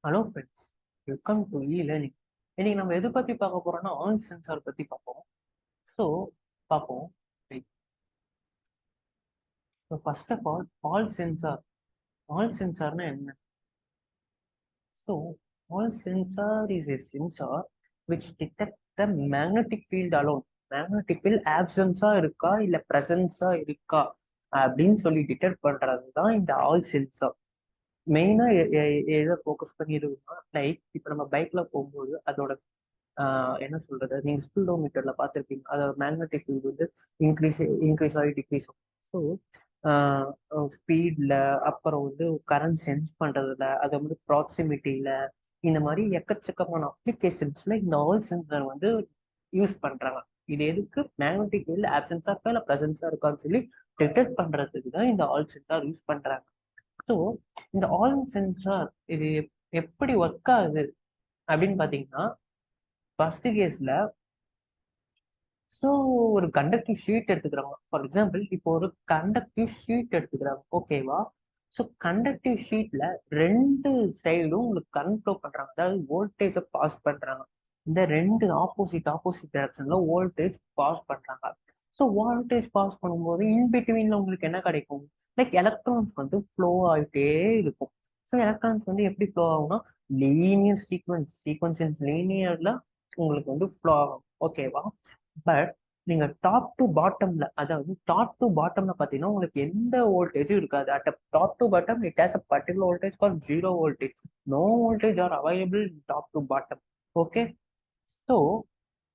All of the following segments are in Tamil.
Hello friends, welcome to learning. இன்னைக்கு நம்ம எதை பத்தி பார்க்க போறோம்னா ஆல் சென்சார் பத்தி பார்ப்போம். ஸோ பார்ப்போம். ஃபர்ஸ்ட் ஆஃப் ஆல் சென்சார்னா என்ன? So Hall sensor is a sensor which detect the magnetic field alone. Magnetic field ஆப்சன்ஸா இருக்கா இல்ல பிரசன்ஸா இருக்கா அப்படின்னு சொல்லி டிடெக்ட் பண்றது தான் இந்த ஆல் சென்சார். மெயினா எதை ஃபோக்கஸ் பண்ணிடுவோம்னா, லைக் இப்போ நம்ம பைக்ல போகும்போது அதோட என்ன சொல்றது, நீங்க ஸ்பீடோமீட்டர்ல பார்த்துருப்பீங்க. அதோட மேக்னெட்டிக் ஃபீல்டு வந்து இன்க்ரீஸ் ஆகி டிக்ரீஸ் ஆகும். ஸோ ஸ்பீட்ல, அப்புறம் வந்து கரண்ட் சென்ஸ் பண்றதுல, அது வந்து ப்ராக்சிமிட்டியில, இந்த மாதிரி எக்கச்சக்கமான அப்ளிகேஷன்ஸ்ல இந்த ஆல் சென்சார் வந்து யூஸ் பண்றாங்க. இது எதுக்கு? மேக்னெட்டிக் ஃபீல்டு ஆப்சன்ஸா இருக்கா இல்ல ப்ரெசன்ஸா இருக்கான்னு சொல்லி டிடெக்ட் பண்றதுக்கு தான் இந்த ஆல் சென்சார் யூஸ் பண்றாங்க. ஸோ இந்த ஆல் சென்சார் இது எப்படி ஒர்க் ஆகுது அப்படின்னு பாத்தீங்கன்னா, ஃபர்ஸ்ட் கேஸ்ல ஸோ ஒரு கண்டக்டிவ் ஷீட் எடுத்துக்கிறாங்க. ஃபார் எக்ஸாம்பிள், இப்போ ஒரு கண்டக்டிவ் ஷீட் எடுத்துக்கிறாங்க, ஓகேவா? ஸோ கண்டக்டிவ் ஷீட்ல ரெண்டு சைடும் உங்களுக்கு கரண்ட் ஃப்ளோ பண்றாங்க, அதாவது வோல்டேஜை பாஸ் பண்றாங்க. இந்த ரெண்டு ஆப்போசிட் டைரக்ஷன்ல வோல்டேஜ் பாஸ் பண்றாங்க. ஸோ வோல்டேஜ் பாஸ் பண்ணும்போது இன்பிட்வீன்ல உங்களுக்கு என்ன கிடைக்கும்? லைக் எலக்ட்ரான்ஸ் வந்து ஃப்ளோ ஆகிட்டே இருக்கும். ஸோ எலக்ட்ரான்ஸ் வந்து எப்படி ஃப்ளோ ஆகும்னா, லீனியர் சீக்வன்ஸ் லீனியர்ல உங்களுக்கு வந்து ஃப்ளோ ஆகும், ஓகேவா? பட் நீங்க டாப் டு பாட்டம்ல பாத்தீங்கன்னா உங்களுக்கு எந்த வோல்டேஜும் இருக்காது. At top to bottom it has a particular voltage call zero voltage. No voltage are available top to bottom. Okay. So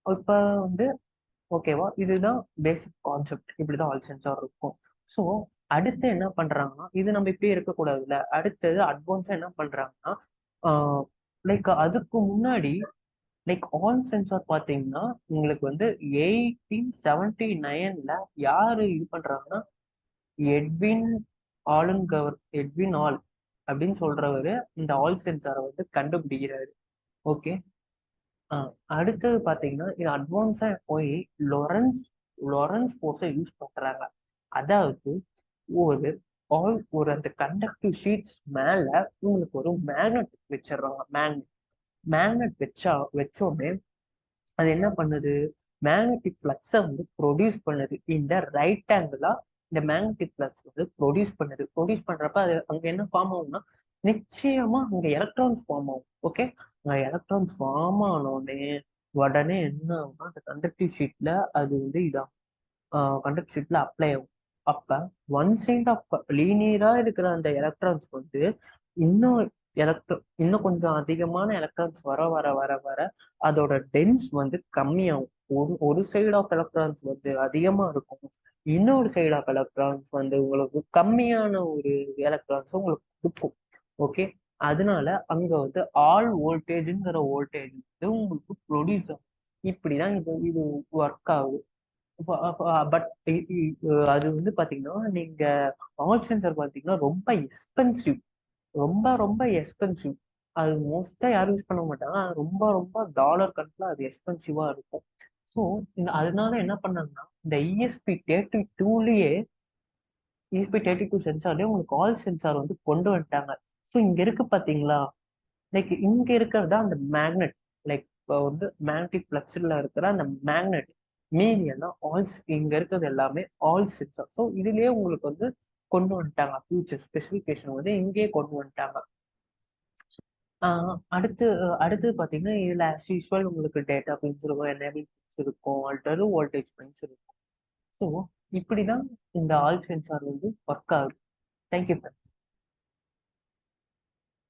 இப்ப வந்து ஓகேவா, இதுதான் பேசிக் கான்செப்ட். இப்படிதான் ஆல் சென்சார் இருக்கும். ஸோ அடுத்து என்ன பண்றாங்கன்னா, இது நம்ம இப்படியே இருக்கக்கூடாதுல்ல, அடுத்தது அட்வான்ஸா என்ன பண்றாங்கன்னா, லைக் அதுக்கு முன்னாடி லைக் ஆல் சென்சார் பாத்தீங்கன்னா உங்களுக்கு வந்து 1879ல யாரு இது பண்றாங்கன்னா, எட்வின் எட்வின் ஆல் அப்படின்னு சொல்றவரு இந்த ஆல் சென்சாரை வந்து கண்டுபிடிக்கிறாரு. ஓகே. அடுத்தது பாத்தீங்கன்னா, இது அட்வான்ஸா போய் லொரன்ஸ் லொரன்ஸ் ஃபோர்ஸை யூஸ் பண்றாங்க. அதாவது ஒரு ஒரு அந்த கண்டக்டிவ் ஷீட்ஸ் மேல உங்களுக்கு ஒரு மேக்னெட் வச்சிடுறாங்க. மேக்னெட் வச்சோடனே அது என்ன பண்ணுது? மேக்னெட்டிக் ஃப்ளக்ஸை வந்து ப்ரொடியூஸ் பண்ணுது. இந்த ரைட் ஆங்கிளா இந்த மேக்னெட்டிக் ஃப்ளக்ஸ் வந்து ப்ரொடியூஸ் பண்றப்ப அது அங்க என்ன ஃபார்ம் ஆகும்னா, நிச்சயமா அங்க எலக்ட்ரான்ஸ் ஃபார்ம் ஆகும். ஓகே. எலக்ட்ரான்ஸ் ஃபார்ம் ஆனோடனே உடனே என்ன ஆகும்னா, அந்த கண்டக்டிவ் ஷீட்ல அது வந்து கண்டக்டிவ் ஷீட்ல அப்ளை ஆகும். அப்ப ஒன் சைட் ஆஃப் லீனியரா இருக்கிற அந்த எலக்ட்ரான்ஸ் வந்து இன்னும் இன்னும் கொஞ்சம் அதிகமான எலக்ட்ரான்ஸ் வர வர வர வர அதோட டென்ஸ் வந்து கம்மியாகும். ஒரு சைடு ஆஃப் எலக்ட்ரான்ஸ் வந்து அதிகமா இருக்கும், இன்னொரு சைடு ஆஃப் எலக்ட்ரான்ஸ் வந்து உங்களுக்கு கம்மியான ஒரு எலக்ட்ரான்ஸ் உங்களுக்கு கொடுக்கும். ஓகே. அதனால அங்க வந்து ஆல் வோல்டேஜ்ங்கிற வோல்டேஜ் வந்து உங்களுக்கு ப்ரொடியூஸ் ஆகும். இப்படிதான் இது இது ஒர்க் ஆகுது. பட் அது வந்து பாத்தீங்கன்னா, நீங்க ஆல் சென்சார் பாத்தீங்கன்னா ரொம்ப எக்ஸ்பென்சிவ், ரொம்ப ரொம்ப எக்ஸ்பென்சிவ். அது மோஸ்டா யாரும் யூஸ் பண்ண மாட்டாங்க. அது ரொம்ப ரொம்ப டாலர் கணக்குல அது எக்ஸ்பென்சிவா இருக்கும். ஸோ அதனால என்ன பண்ணாங்கன்னா, இந்த ESP32 சென்சார்லயே உங்களுக்கு ஆல் சென்சார் வந்து கொண்டு வந்துட்டாங்க. ஸோ இங்க இருக்கு பாத்தீங்களா, லைக் இங்க இருக்கிறது அந்த மேக்னெட். லைக் இப்போ வந்து மேக்னெட்டிக் ஃப்ளக்ஸ்ல இருக்கிற அந்த மேக்னெட், மீதி எல்லாம் இங்க இருக்கிறது எல்லாமே ஆல் சென்சார். ஸோ இதுலயே உங்களுக்கு வந்து கொண்டு வந்துட்டாங்க. ஃபியூச்சர் ஸ்பெசிஃபிகேஷன் வந்து இங்கேயே கொண்டு வந்துட்டாங்க. அடுத்து பாத்தீங்கன்னா, இதுல ஆஸ் யூஸ்வல் உங்களுக்கு டேட்டா பின்ஸ் இருக்கும், எனேபிள் பின்ஸ் இருக்கும், ஆல்டர் வோல்டேஜ் பின்ஸ் இருக்கும். ஸோ இப்படிதான் இந்த ஆல் சென்சார் வந்து ஒர்க் ஆகுது. தேங்க்யூ.